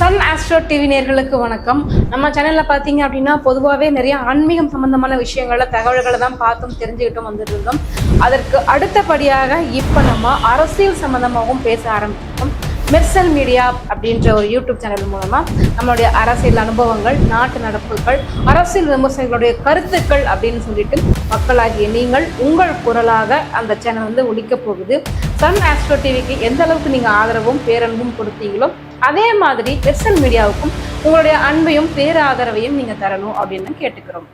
Sun astro TV நேர்களுக்கு வணக்கம். நம்ம சேனல்ல பாத்தீங்க அப்படின்னா பொதுவாகவே நிறைய ஆன்மீகம் சம்பந்தமான விஷயங்கள தகவல்களை தான் பார்த்தும் தெரிஞ்சுக்கிட்டும் வந்துட்டு இருந்தோம். அதற்கு அடுத்தபடியாக இப்ப நம்ம அரசியல் சம்பந்தமாகவும் பேச ஆரம்பிச்சிருக்கோம். மெர்சல் மீடியா அப்படின்ற ஒரு யூடியூப் சேனல் மூலமா நம்மளுடைய அரசியல் அனுபவங்கள், நாட்டு நடப்புகள், அரசியல் விமர்சகர்களுடைய கருத்துக்கள் அப்படின்னு சொல்லிட்டு மக்களாகிய நீங்கள் உங்கள் குரலாக அந்த சேனல் ஒலிக்க போகுது. சன் ஆஸ்ட்ரோ டிவிக்கு எந்த அளவுக்கு நீங்க ஆதரவும் பேரன்பும் கொடுத்தீங்களோ அதே மாதிரி மெர்சல் மீடியாவுக்கும் உங்களுடைய அன்பையும் பேராதரவையும் நீங்க தரணும் அப்படின்னு கேட்டுக்கிறோம்.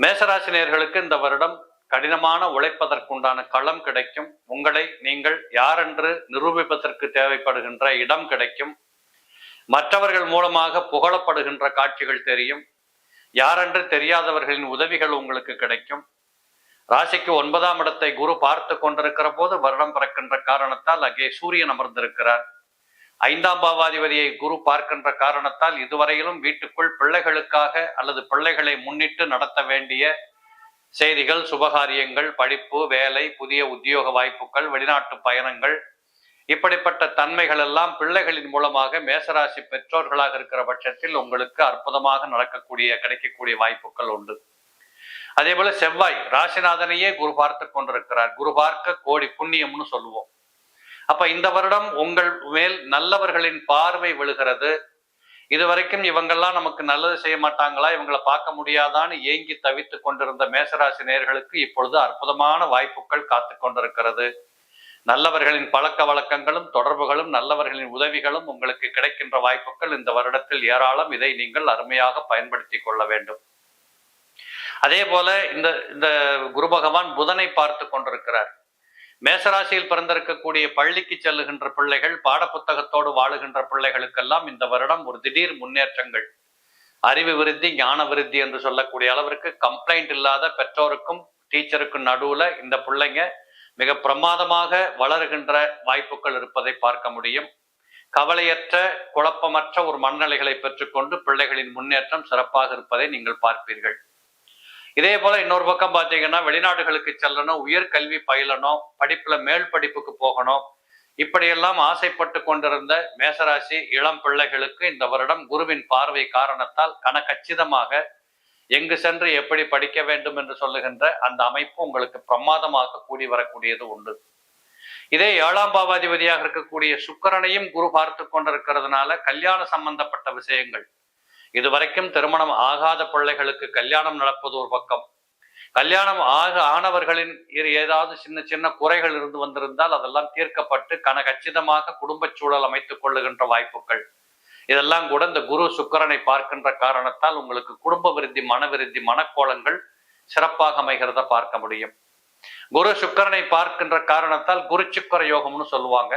மேசராசி நேயர்களுக்கு இந்த வருடம் கடினமான உழைப்பதற்குண்டான களம் கிடைக்கும். உங்களை நீங்கள் யாரென்று நிரூபிப்பதற்கு தேவைப்படுகின்ற இடம் கிடைக்கும். மற்றவர்கள் மூலமாக புகழப்படுகின்ற காட்சிகள் தெரியும். யாரென்று தெரியாதவர்களின் உதவிகள் உங்களுக்கு கிடைக்கும். ராசிக்கு 9ஆம் இடத்தை குரு பார்த்து கொண்டிருக்கிற போது வருடம் பிறக்கின்ற காரணத்தால் அங்கே சூரியன் அமர்ந்திருக்கிறார். 5ஆம் பாவாதிபதியை குரு பார்க்கின்ற காரணத்தால் இதுவரையிலும் வீட்டுக்குள் பிள்ளைகளுக்காக அல்லது பிள்ளைகளை முன்னிட்டு நடத்த வேண்டிய செய்திகள், சுபகாரியங்கள், படிப்பு, வேலை, புதிய உத்தியோக வாய்ப்புகள், வெளிநாட்டு பயணங்கள், இப்படிப்பட்ட தன்மைகள் எல்லாம் பிள்ளைகளின் மூலமாக மேசராசி பெற்றோர்களாக இருக்கிற பட்சத்தில் உங்களுக்கு அற்புதமாக கிடைக்கக்கூடிய வாய்ப்புகள் உண்டு. அதே போல செவ்வாய் ராசிநாதனையே குரு பார்த்து கொண்டிருக்கிறார். குரு பார்க்க கோடி புண்ணியம்னு சொல்லுவோம். அப்ப இந்த வருடம் உங்கள் மேல் நல்லவர்களின் பார்வை விழுகிறது. இதுவரைக்கும் இவங்கெல்லாம் நமக்கு நல்லது செய்ய மாட்டாங்களா, இவங்களை பார்க்க முடியாதான்னு ஏங்கி தவித்து கொண்டிருந்த மேசராசி நேயர்களுக்கு இப்பொழுது அற்புதமான வாய்ப்புகள் காத்து கொண்டிருக்கிறது. நல்லவர்களின் பழக்க வழக்கங்களும் தொடர்புகளும் நல்லவர்களின் உதவிகளும் உங்களுக்கு கிடைக்கின்ற வாய்ப்புகள் இந்த வருடத்தில் ஏராளம். இதை நீங்கள் அருமையாக பயன்படுத்தி கொள்ள வேண்டும். அதே போல இந்த குரு பகவான் புதனை பார்த்து கொண்டிருக்கிறார். மேசராசியில் பிறந்திருக்கக்கூடிய பள்ளிக்கு செல்லுகின்ற பிள்ளைகள், பாடப்புத்தகத்தோடு வாழுகின்ற பிள்ளைகளுக்கெல்லாம் இந்த வருடம் ஒரு திடீர் முன்னேற்றங்கள், அறிவு விருத்தி, ஞான விருத்தி என்று சொல்லக்கூடிய அளவிற்கு கம்ப்ளைண்ட் இல்லாத பெற்றோருக்கும் டீச்சருக்கும் நடுவுல இந்த பிள்ளைங்க மிக பிரமாதமாக வளருகின்ற வாய்ப்புகள் இருப்பதை பார்க்க முடியும். கவலையற்ற, குழப்பமற்ற ஒரு மனநிலைகளை பெற்றுக்கொண்டு பிள்ளைகளின் முன்னேற்றம் சிறப்பாக இருப்பதை நீங்கள் பார்ப்பீர்கள். இதே போல இன்னொரு பக்கம் பார்த்தீங்கன்னா, வெளிநாடுகளுக்கு செல்லணும், உயர்கல்வி பயிலணும், படிப்புல மேல் படிப்புக்கு போகணும், இப்படியெல்லாம் ஆசைப்பட்டு கொண்டிருந்த மேசராசி இளம் பிள்ளைகளுக்கு இந்த வருடம் குருவின் பார்வை காரணத்தால் கச்சிதமாக எங்கு சென்று எப்படி படிக்க வேண்டும் என்று சொல்லுகின்ற அந்த அமைப்பு உங்களுக்கு பிரமாதமாக கூடி வரக்கூடியது உண்டு. இதே 7ஆம் பாவாதிபதியாக இருக்கக்கூடிய சுக்கிரனையும் குரு பார்த்து கொண்டிருக்கிறதுனால கல்யாண சம்பந்தப்பட்ட விஷயங்கள், இதுவரைக்கும் திருமணம் ஆகாத பிள்ளைகளுக்கு கல்யாணம் நடப்பது ஒரு பக்கம், கல்யாணம் ஆனவர்களின் ஏதாவது சின்ன சின்ன குறைகள் இருந்து வந்திருந்தால் அதெல்லாம் தீர்க்கப்பட்டு கச்சிதமாக குடும்ப சூழல் அமைத்துக் கொள்ளுகின்ற வாய்ப்புகள், இதெல்லாம் கூட இந்த குரு சுக்கிரனை பார்க்கின்ற காரணத்தால் உங்களுக்கு குடும்ப விருத்தி, மன விருத்தி, மனக்கோலங்கள் சிறப்பாக அமைகிறத பார்க்க முடியும். குரு சுக்கிரனை பார்க்கின்ற காரணத்தால் குரு சுக்கிர யோகம்னு சொல்லுவாங்க.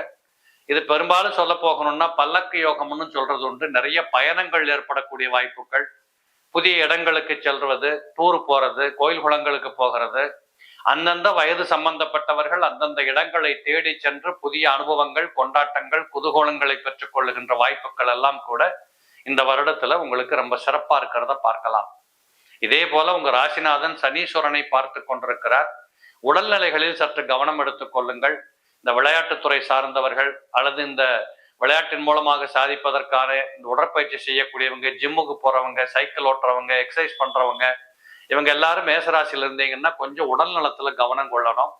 இது பெரும்பாலும் சொல்ல போகணும்னா பல்லக்கு யோகம்னு சொல்றது உண்டு. நிறைய பயணங்கள் ஏற்படக்கூடிய வாய்ப்புகள், புதிய இடங்களுக்கு செல்வது, டூர் போறது, கோயில் குளங்களுக்கு போகிறது, அந்தந்த வயது சம்பந்தப்பட்டவர்கள் அந்தந்த இடங்களை தேடி சென்று புதிய அனுபவங்கள், கொண்டாட்டங்கள், குதூகலங்களை பெற்றுக் கொள்ளுகின்ற வாய்ப்புகள் எல்லாம் கூட இந்த வருடத்துல உங்களுக்கு ரொம்ப சிறப்பா இருக்கிறத பார்க்கலாம். இதே போல உங்க ராசிநாதன் சனீஸ்வரனை பார்த்து கொண்டிருக்கிறார். உடல்நிலைகளில் சற்று கவனம் எடுத்துக் கொள்ளுங்கள். இந்த விளையாட்டுத்துறை சார்ந்தவர்கள் அல்லது இந்த விளையாட்டின் மூலமாக சாதிப்பதற்கான இந்த உடற்பயிற்சி செய்யக்கூடியவங்க, ஜிம்முக்கு போறவங்க, சைக்கிள் ஓட்டுறவங்க, எக்ஸசைஸ் பண்றவங்க, இவங்க எல்லாரும் மேசராசியில் இருந்தீங்கன்னா கொஞ்சம் உடல் நலத்துல கவனம் கொள்ளணும்.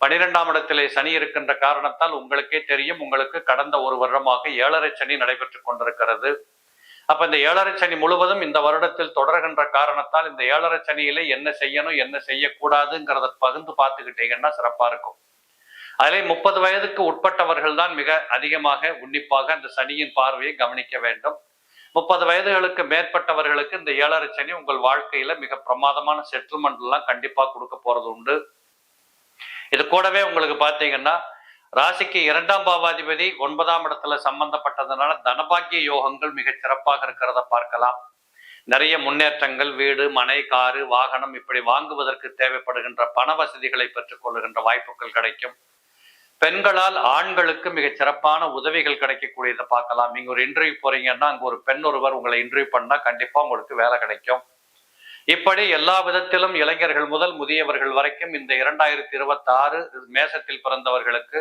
12ஆம் இடத்திலே சனி இருக்கின்ற காரணத்தால் உங்களுக்கே தெரியும், உங்களுக்கு கடந்த ஒரு வருடமாக 7.5 சனி நடைபெற்று கொண்டிருக்கிறது. அப்ப இந்த 7.5 சனி முழுவதும் இந்த வருடத்தில் தொடர்கின்ற காரணத்தால் இந்த 7.5 சனியிலே என்ன செய்யணும், என்ன செய்யக்கூடாதுங்கிறத பகிர்ந்து பார்த்துக்கிட்டீங்கன்னா சிறப்பா இருக்கும். அதிலே 30 வயதுக்கு உட்பட்டவர்கள் தான் மிக அதிகமாக உன்னிப்பாக அந்த சனியின் பார்வையை கவனிக்க வேண்டும். 30 வயதுகளுக்கு மேற்பட்டவர்களுக்கு இந்த 7.5 சனி உங்கள் வாழ்க்கையில மிக பிரமாதமான செட்டில்மெண்ட் எல்லாம் கண்டிப்பா கொடுக்க போறது உண்டு. இது கூடவே உங்களுக்கு பாத்தீங்கன்னா ராசிக்கு 2ஆம் பாவாதிபதி 9ஆம் இடத்துல சம்பந்தப்பட்டதுனால தனபாக்கிய யோகங்கள் மிக சிறப்பாக இருக்கிறத பார்க்கலாம். நிறைய முன்னேற்றங்கள், வீடு, மனை, காரு, வாகனம் இப்படி வாங்குவதற்கு தேவைப்படுகின்ற பண வசதிகளை பெற்றுக் கொள்ளுகின்ற வாய்ப்புகள் கிடைக்கும். பெண்களால் ஆண்களுக்கு மிகச் சிறப்பான உதவிகள் கிடைக்கக்கூடியதை பார்க்கலாம். நீங்க ஒரு இன்டர்வியூ போறீங்கன்னா அங்க ஒரு பெண் ஒருவர் உங்களை இன்டர்வியூ பண்ணா கண்டிப்பா உங்களுக்கு வேலை கிடைக்கும். இப்படி எல்லா விதத்திலும் இளைஞர்கள் முதல் முதியவர்கள் வரைக்கும் இந்த 2026 மேசத்தில் பிறந்தவர்களுக்கு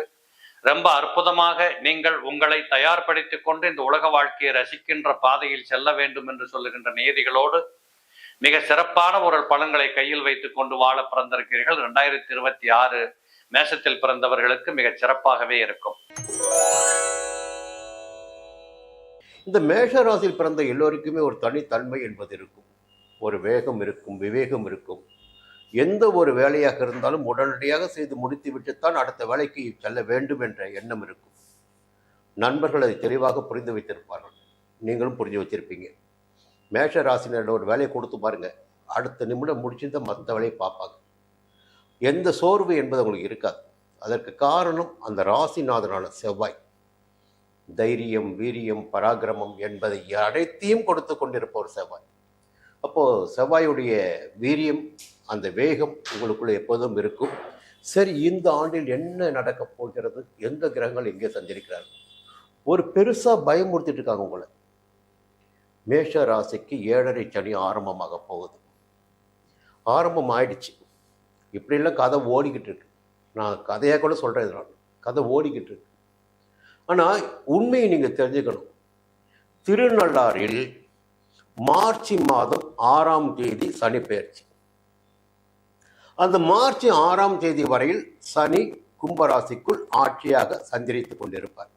ரொம்ப அற்புதமாக நீங்கள் உங்களை தயார்படுத்திக் கொண்டு இந்த உலக வாழ்க்கையை ரசிக்கின்ற பாதையில் செல்ல வேண்டும் என்று சொல்லுகின்ற நியதிகளோடு மிக சிறப்பான ஒரு பலன்களை கையில் வைத்துக் கொண்டு வாழ பிறந்திருக்கிறீர்கள். 2026 மேசத்தில் பிறந்தவர்களுக்கு மிக சிறப்பாகவே இருக்கும். இந்த மேஷ ராசியில் பிறந்த எல்லோருக்குமே ஒரு தனித்தன்மை என்பது இருக்கும். ஒரு வேகம் இருக்கும், விவேகம் இருக்கும். எந்த ஒரு வேலையாக இருந்தாலும் உடனடியாக செய்து முடித்துவிட்டுத்தான் அடுத்த வேலைக்கு செல்ல வேண்டும் என்ற எண்ணம் இருக்கும். நண்பர்கள் அதை தெளிவாக புரிந்து வைத்திருப்பார்கள். நீங்களும் புரிஞ்சு வச்சிருப்பீங்க. மேஷ ராசினரோட ஒரு வேலையை கொடுத்து பாருங்க, அடுத்த நிமிடம் முடிச்சுதான் மற்ற வேலையை பார்ப்பாங்க. எந்த சோர்வு என்பது உங்களுக்கு இருக்காது. அதற்கு காரணம் அந்த ராசிநாதனான செவ்வாய். தைரியம், வீரியம், பராக்கிரமம் என்பதை அனைத்தையும் கொடுத்து கொண்டிருப்பவர் செவ்வாய். அப்போது செவ்வாயுடைய வீரியம், அந்த வேகம் உங்களுக்குள்ள எப்போதும் இருக்கும். சரி, இந்த ஆண்டில் என்ன நடக்கப் போகிறது, எந்த கிரகங்கள் எங்கே சஞ்சரிக்கிறார்கள், ஒரு பெருசாக பயமுறுத்திட்டு இருக்காங்க உங்களை. மேஷ ராசிக்கு 7.5 சனி ஆரம்பமாக போகுது. ஆரம்பம் ஆயிடுச்சு. இப்படிலாம் கதை ஓடிக்கிட்டு இருக்கு. நான் கதையாக கூட சொல்கிறேன், நான் கதை ஓடிக்கிட்டு இருக்கு. ஆனால் உண்மையை நீங்கள் தெரிஞ்சுக்கணும். திருநள்ளாறில் மார்ச் மாதம் 6ஆம் தேதி சனி பெயர்ச்சி. அந்த மார்ச் 6ஆம் தேதி வரையில் சனி கும்பராசிக்குள் ஆட்சியாக சஞ்சரித்துக் கொண்டிருப்பார்.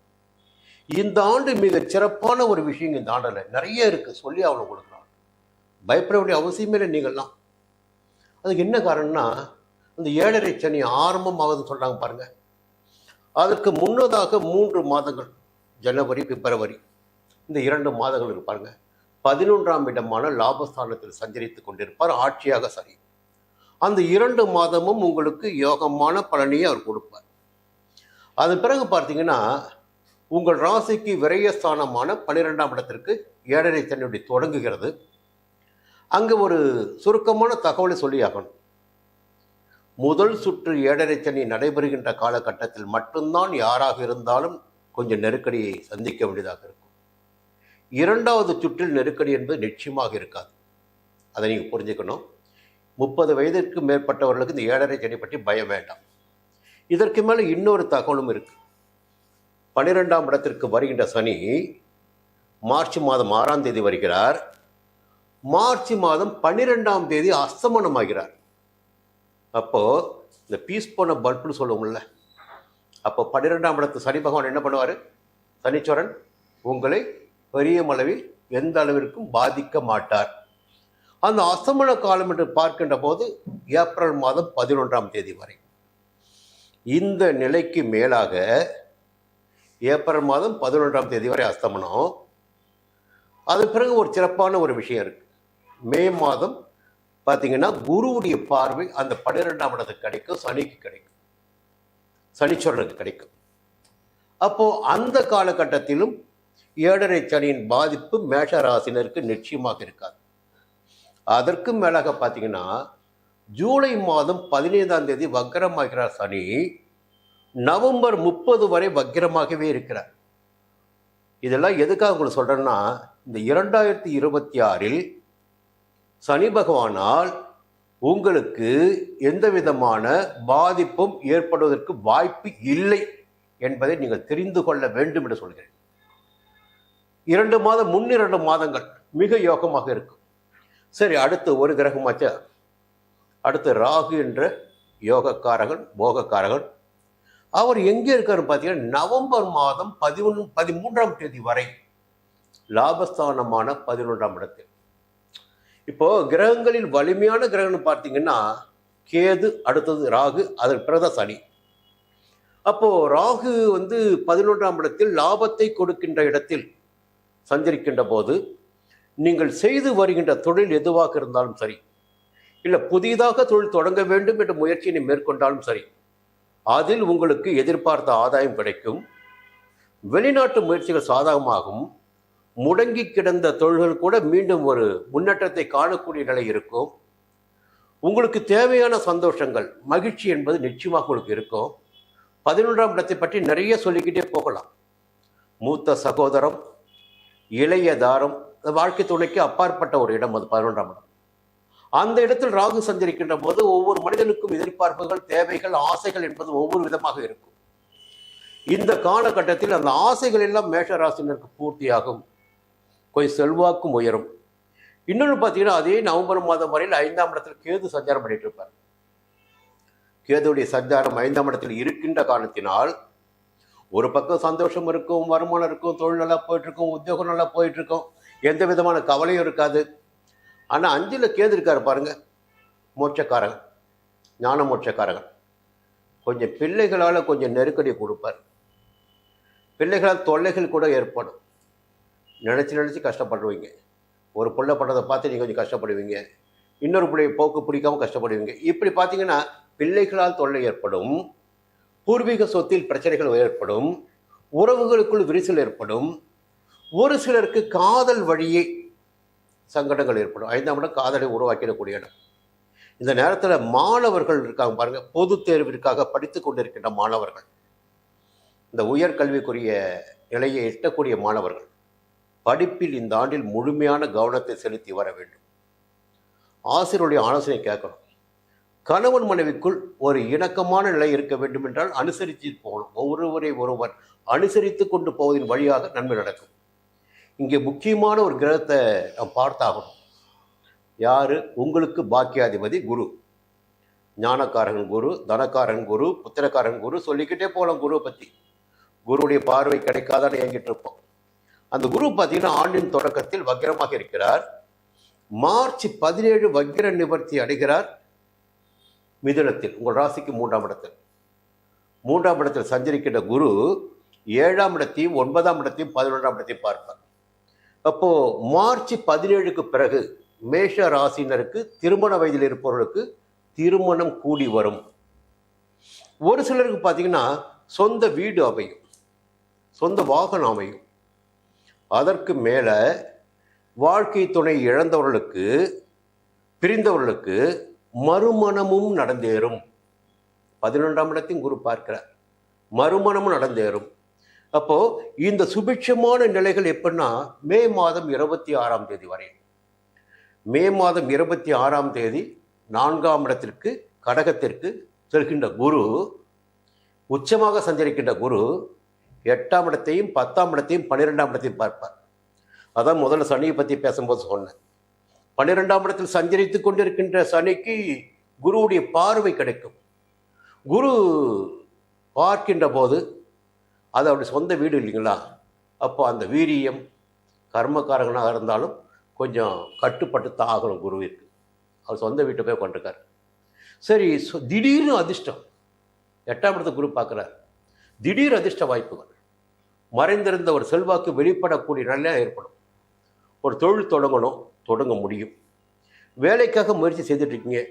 இந்த ஆண்டு மிக சிறப்பான ஒரு விஷயம் இந்த ஆண்டில் நிறைய இருக்குது. சொல்லி அவனை கொடுக்குறான். பயப்பட வேண்டிய அவசியமே இல்லை நீங்கள்லாம். அதுக்கு என்ன காரணம்னா, அந்த 7.5 சனி ஆரம்பமாகுதுன்னு சொல்கிறாங்க பாருங்கள். அதற்கு முன்னதாக 3 மாதங்கள், ஜனவரி, பிப்ரவரி, இந்த 2 மாதங்கள் இருப்பாருங்க. 11ஆம் இடமான லாபஸ்தானத்தில் சஞ்சரித்து கொண்டிருப்பார் ஆட்சியாக சனி. அந்த 2 மாதமும் உங்களுக்கு யோகமான பலனையை அவர் கொடுப்பார். அதன் பிறகு பார்த்தீங்கன்னா, உங்கள் ராசிக்கு விரயஸ்தானமான 12ஆம் இடத்திற்கு 7.5 சனியுடைய தொடங்குகிறது. அங்கே ஒரு சுருக்கமான தகவலை சொல்லியாகணும். முதல் சுற்று 7.5 சனி நடைபெறுகின்ற காலகட்டத்தில் மட்டும்தான் யாராக இருந்தாலும் கொஞ்சம் நெருக்கடியை சந்திக்க வேண்டியதாக இருக்கும். 2வது சுற்றில் நெருக்கடி என்பது நிச்சயமாக இருக்காது. அதை நீங்கள் புரிஞ்சுக்கணும். 30 வயதிற்கு மேற்பட்டவர்களுக்கு இந்த 7.5 சனி பற்றி பயம் வேண்டாம். இதற்கு மேலே இன்னொரு தகவலும் இருக்கு. 12ஆம் இடத்திற்கு வருகின்ற சனி மார்ச் மாதம் 6ஆம் தேதி வருகிறார். மார்ச் மாதம் 12ஆம் தேதி அஸ்தமனமாகிறார். அப்போது இந்த பீஸ் போன பல்புன்னு சொல்லுவோம்ல, அப்போ 12ஆம் இடத்து சனி பகவான் என்ன பண்ணுவார்? சனீஸ்வரன் உங்களை பெரிய அளவில் எந்த அளவிற்கும் பாதிக்க மாட்டார். அந்த அஸ்தமன காலம் என்று பார்க்கின்ற போது ஏப்ரல் மாதம் 11ஆம் தேதி வரை. இந்த நிலைக்கு மேலாக ஏப்ரல் மாதம் 11ஆம் தேதி வரை அஸ்தமனம். அது பிறகு ஒரு சிறப்பான ஒரு விஷயம் இருக்கு. மே மாதம் பார்த்தீங்கன்னா குருவுடைய பார்வை அந்த 12ஆம் இடத்துக்கு கிடைக்கும், சனிக்கு கிடைக்கும், சனீஸ்வரனுக்கு கிடைக்கும். அப்போ அந்த காலகட்டத்திலும் 7.5 சனியின் பாதிப்பு மேஷ ராசினருக்கு நிச்சயமாக இருக்காது. அதற்கு மேலாக பார்த்தீங்கன்னா ஜூலை மாதம் 15ஆம் தேதி வக்ரமாகிறார் சனி. நவம்பர் 30 வரை வக்ரமாகவே இருக்கிறார். இதெல்லாம் எதுக்காக உங்களுக்கு சொல்கிறேன்னா, இந்த 2026இல் சனி பகவானால் உங்களுக்கு எந்த விதமான பாதிப்பும் ஏற்படுவதற்கு வாய்ப்பு இல்லை என்பதை நீங்கள் தெரிந்து கொள்ள வேண்டும் என்று சொல்கிறேன். 2 மாதம், 2 மாதங்கள் மிக யோகமாக இருக்கும். சரி, அடுத்து ஒரு கிரகமாச்சா. அடுத்து ராகு என்ற யோகக்காரகன், போகக்காரகன். அவர் எங்கே இருக்காருன்னு பார்த்தீங்கன்னா நவம்பர் மாதம் 13ஆம் தேதி வரை லாபஸ்தானமான 11ஆம் இடத்தில். இப்போ கிரகங்களில் வலிமையான கிரகம்னு பார்த்தீங்கன்னா கேது, அடுத்தது ராகு, அதற்கு பிறகுதான் சனி. அப்போ ராகு 11ஆம் இடத்தில் லாபத்தை கொடுக்கின்ற இடத்தில் சஞ்சரிக்கின்ற போது நீங்கள் செய்து வருகின்ற தொழில் எதுவாக இருந்தாலும் சரி, இல்லை புதிதாக தொழில் தொடங்க வேண்டும் என்ற முயற்சியை மேற்கொண்டாலும் சரி, அதில் உங்களுக்கு எதிர்பார்த்த ஆதாயம் கிடைக்கும். வெளிநாட்டு முயற்சிகள் சாதகமாகும். முடங்கி கிடந்த தொழில்கள் கூட மீண்டும் ஒரு முன்னேற்றத்தை காணக்கூடிய நிலை இருக்கும். உங்களுக்கு தேவையான சந்தோஷங்கள், மகிழ்ச்சி என்பது நிச்சயமாக உங்களுக்கு இருக்கும். 11ஆம் இடத்தை பற்றி நிறைய சொல்லிக்கிட்டே போகலாம். மூத்த சகோதரம், இளைய தாரம், வாழ்க்கை துணைக்கு அப்பாற்பட்ட ஒரு இடம் அது 11ஆம் இடம். அந்த இடத்தில் ராகு சஞ்சரிக்கின்ற போது ஒவ்வொரு மனிதனுக்கும் எதிர்பார்ப்புகள், தேவைகள், ஆசைகள் என்பது ஒவ்வொரு விதமாக இருக்கும். இந்த காலகட்டத்தில் அந்த ஆசைகள் எல்லாம் மேஷ ராசினருக்கு பூர்த்தியாகும். கொஞ்சம் செல்வாக்கும் உயரும். இன்னொன்று பார்த்தீங்கன்னா, அதே நவம்பர் மாதம் வரையில் 5ஆம் இடத்தில் கேது சஞ்சாரம் பண்ணிட்டு இருப்பார். கேதுடைய சஞ்சாரம் 5ஆம் இடத்தில் இருக்கின்ற காரணத்தினால் ஒரு பக்கம் சந்தோஷம் இருக்கும், வருமானம் இருக்கும், தொழில் நல்லா போயிட்டு இருக்கும், உத்தியோகம் நல்லா போயிட்டு இருக்கும், எந்த விதமான கவலையும் இருக்காது. ஆனால் 5ல் கேது இருக்காரு பாருங்க, மோட்சக்காரகன், ஞான மோட்சக்காரகன். கொஞ்சம் பிள்ளைகளால் கொஞ்சம் நெருக்கடி கொடுப்பார். பிள்ளைகளால் தொல்லைகள் கூட ஏற்படும். நினச்சி கஷ்டப்படுவீங்க. ஒரு பிள்ளை பண்ணுறதை பார்த்து நீங்கள் கொஞ்சம் கஷ்டப்படுவீங்க. இன்னொரு பிள்ளைய போக்கு பிடிக்காம கஷ்டப்படுவீங்க. இப்படி பார்த்தீங்கன்னா பிள்ளைகளால் தொல்லை ஏற்படும், பூர்வீக சொத்தில் பிரச்சனைகள் ஏற்படும், உறவுகளுக்குள் விரிசல் ஏற்படும். ஒரு சிலருக்கு காதல் வழியே சங்கடங்கள் ஏற்படும். 5ஆம் இடம் காதலை உருவாக்கிடக்கூடிய இடம். இந்த நேரத்தில் மாணவர்கள் இருக்காங்க பாருங்க, பொது தேர்விற்காக படித்து கொண்டிருக்கின்ற மாணவர்கள், இந்த உயர்கல்விக்குரிய நிலையை எட்டக்கூடிய மாணவர்கள் படிப்பில் இந்த ஆண்டில் முழுமையான கவனத்தை செலுத்தி வர வேண்டும். ஆசிரியருடைய ஆலோசனை கேட்கணும். கணவன் மனைவிக்குள் ஒரு இணக்கமான நிலை இருக்க வேண்டும் என்றால் அனுசரித்து போகணும். ஒருவரை ஒருவர் அனுசரித்து கொண்டு போவதன் வழியாக நன்மை நடக்கும். இங்கே முக்கியமான ஒரு கிரகத்தை நாம் பார்த்தாகணும். யாரு? உங்களுக்கு பாக்கியாதிபதி குரு. ஞானக்காரன் குரு, தனக்காரன் குரு, புத்திரக்காரன் குரு, சொல்லிக்கிட்டே போகலாம். குருவை பற்றி குருவுடைய பார்வை கிடைக்காதான்னு இயங்கிட்டு இருப்போம். அந்த குரு பார்த்தீங்கன்னா ஆண்டின் தொடக்கத்தில் வக்கிரமாக இருக்கிறார். மார்ச் 17 வக்கிர நிவர்த்தி அடைகிறார் மிதுனத்தில், உங்கள் ராசிக்கு 3ஆம் இடத்தில். 3ஆம் இடத்தில் சஞ்சரிக்கின்ற குரு 7ஆம் இடத்தையும் 9ஆம் இடத்தையும் 11ஆம் இடத்தையும் பார்ப்பார். அப்போ மார்ச் 17க்கு பிறகு மேஷ ராசினருக்கு திருமண வயதில் இருப்பவர்களுக்கு திருமணம் கூடி வரும். ஒரு சிலருக்கு பார்த்தீங்கன்னா சொந்த வீடு அமையும், சொந்த வாகனம் அமையும். அதற்கு மேலே வாழ்க்கை துணை இழந்தவர்களுக்கு, பிரிந்தவர்களுக்கு மறுமணமும் நடந்தேறும். 11ஆம் இடத்தையும் குரு பார்க்கிறார். மறுமணமும் நடந்தேறும். அப்போ இந்த சுபிட்சமான நிலைகள் எப்படின்னா மே மாதம் 26ஆம் தேதி வரை. மே மாதம் 26ஆம் தேதி 4ஆம் இடத்திற்கு கடகத்திற்கு செல்கின்ற குரு, உச்சமாக சஞ்சரிக்கின்ற குரு 8ஆம் இடத்தையும் 10ஆம் இடத்தையும் 12ஆம் இடத்தையும் பார்ப்பார். அதான் முதல்ல சனியை பற்றி பேசும்போது சொன்னேன். 12ஆம் இடத்தில் சஞ்சரித்து கொண்டிருக்கின்ற சனிக்கு குருவுடைய பார்வை கிடைக்கும். குரு பார்க்கின்ற போது அது அவருடைய சொந்த வீடு இல்லைங்களா? அப்போ அந்த வீரியம், கர்மக்காரங்கனாக இருந்தாலும் கொஞ்சம் கட்டுப்பட்டு தான் ஆகணும் குருவிற்கு. அவர் சொந்த வீட்டை போய் கொண்டிருக்கார். சரி, திடீர்னு அதிர்ஷ்டம் 8ஆம் இடத்தை குரு பார்க்குறார். திடீர் அதிர்ஷ்ட வாய்ப்புகள், மறைந்திருந்த ஒரு செல்வாக்கு வெளிப்படக்கூடிய நிலையாக ஏற்படும். ஒரு தொழில் தொடங்கணும், தொடங்க முடியும். வேலைக்காக முயற்சி செய்துட்டு இருக்கீங்க,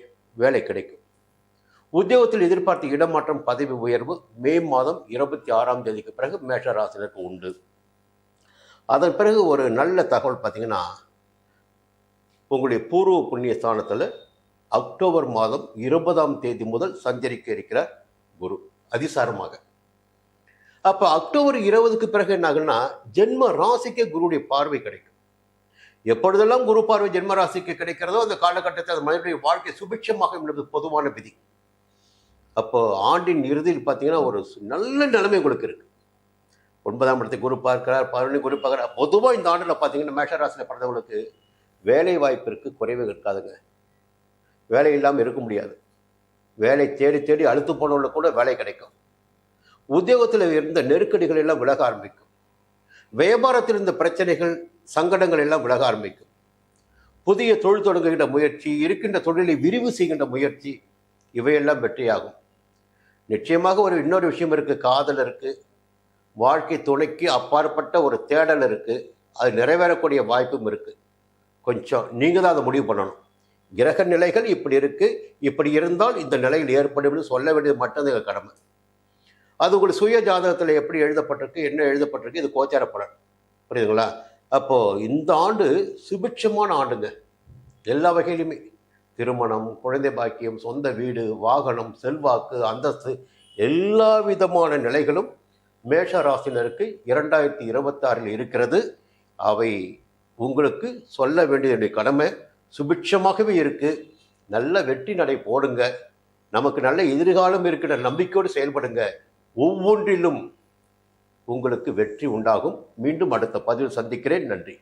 வேலை கிடைக்கும். உத்தியோகத்தில் எதிர்பார்த்த இடமாற்றம், பதவி உயர்வு மே மாதம் 26ஆம் தேதிக்கு பிறகு மேஷராசினருக்கு உண்டு. அதன் பிறகு ஒரு நல்ல தகவல் பார்த்தீங்கன்னா, உங்களுடைய பூர்வ புண்ணிய ஸ்தானத்தில் அக்டோபர் மாதம் 20ஆம் தேதி முதல் சஞ்சரிக்க இருக்கிறார் குரு அதிசாரமாக. அப்போ அக்டோபர் 20க்கு பிறகு என்ன ஆகுன்னா ஜென்ம ராசிக்கே குருவுடைய பார்வை கிடைக்கும். எப்பொழுதெல்லாம் குரு பார்வை ஜென்ம ராசிக்கு கிடைக்கிறதோ அந்த காலகட்டத்தில் அந்த மனிதனுடைய வாழ்க்கை சுபிட்சமாக என்பது பொதுவான விதி. அப்போ ஆண்டின் இறுதியில் பார்த்தீங்கன்னா ஒரு நல்ல நிலைமை உங்களுக்கு இருக்கு. 9ஆம் இடத்தை குரு பார்க்கிறார், 11 குரு பார்க்கிறார். பொதுவாக இந்த ஆண்டில் பார்த்தீங்கன்னா மேஷராசியில் பிறந்தவங்களுக்கு வேலை வாய்ப்பிற்கு குறைவு இருக்காதுங்க. வேலை இல்லாமல் இருக்க முடியாது. வேலை தேடி தேடி அழுத்து போனவங்களுக்கு கூட வேலை கிடைக்கும். உத்தியோகத்தில் இருந்த நெருக்கடிகள் எல்லாம் விலக ஆரம்பிக்கும். வியாபாரத்தில் இருந்த பிரச்சனைகள், சங்கடங்கள் எல்லாம் விலக ஆரம்பிக்கும். புதிய தொழில் தொடங்குகின்ற முயற்சி, இருக்கின்ற தொழிலை விரிவு செய்கின்ற முயற்சி, இவையெல்லாம் வெற்றியாகும். நிச்சயமாக இன்னொரு விஷயம் இருக்கு, காதல் இருக்கு, வாழ்க்கை துணைக்கு அப்பாற்பட்ட ஒரு தேடல் இருக்கு. அது நிறைவேறக்கூடிய வாய்ப்பும் இருக்கு. கொஞ்சம் நீங்க தான் அதை முடிவு பண்ணணும். கிரக நிலைகள் இப்படி இருக்கு, இப்படி இருந்தால் இந்த நிலையில் ஏற்படும் சொல்ல வேண்டியது மட்டும்தான் எங்கள் கடமை. அது உங்கள் சுய ஜாதகத்தில் எப்படி எழுதப்பட்டிருக்கு, என்ன எழுதப்பட்டிருக்கு, இது கோச்சார பலன். புரியுதுங்களா? அப்போ இந்த ஆண்டு சுபிட்சமான ஆண்டுங்க. எல்லா வகையிலுமே திருமணம், குழந்தை பாக்கியம், சொந்த வீடு, வாகனம், செல்வாக்கு, அந்தஸ்து, எல்லா விதமான நிலைகளும் மேஷ ராசினருக்கு 2026 இருக்கிறது. அவை உங்களுக்கு சொல்ல வேண்டிய கடமை சுபிட்சமாகவே இருக்கு. நல்ல வெற்றி நடை போடுங்க. நமக்கு நல்ல எதிர்காலம் இருக்கிற நம்பிக்கையோடு செயல்படுங்க. ஒவ்வொன்றிலும் உங்களுக்கு வெற்றி உண்டாகும். மீண்டும் அடுத்த பதிவில் சந்திக்கிறேன். நன்றி.